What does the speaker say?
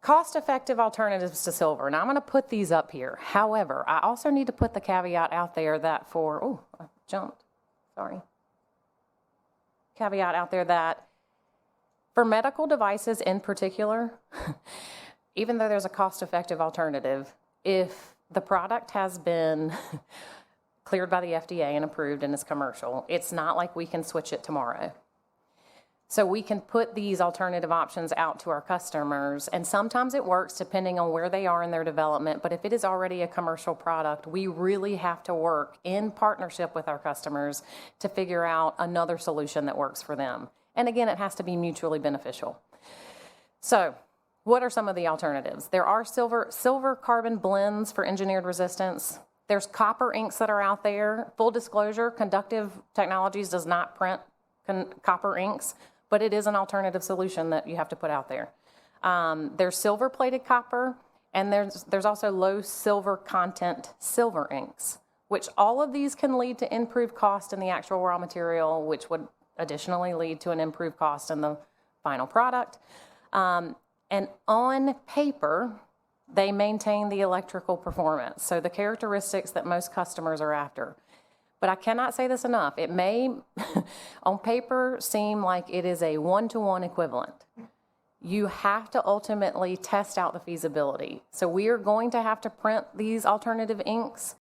cost-effective alternatives to silver. Now I'm going to put these up here. However, I also need to put the caveat out there that caveat out there that for medical devices in particular, even though there's a cost-effective alternative, if the product has been cleared by the FDA and approved and is commercial, it's not like we can switch it tomorrow. So we can put these alternative options out to our customers, and sometimes it works depending on where they are in their development, but if it is already a commercial product, we really have to work in partnership with our customers to figure out another solution that works for them. And again, it has to be mutually beneficial. So what are some of the alternatives? There are silver carbon blends for engineered resistance. There's copper inks that are out there. Full disclosure, Conductive Technologies does not print copper inks, but it is an alternative solution that you have to put out there. There's silver-plated copper, and there's also low silver content silver inks, which all of these can lead to improved cost in the actual raw material, which would additionally lead to an improved cost in the final product. And on paper, they maintain the electrical performance, so the characteristics that most customers are after. But I cannot say this enough. It may, on paper, seem like it is a one-to-one equivalent. You have to ultimately test out the feasibility. So we are going to have to print these alternative inks,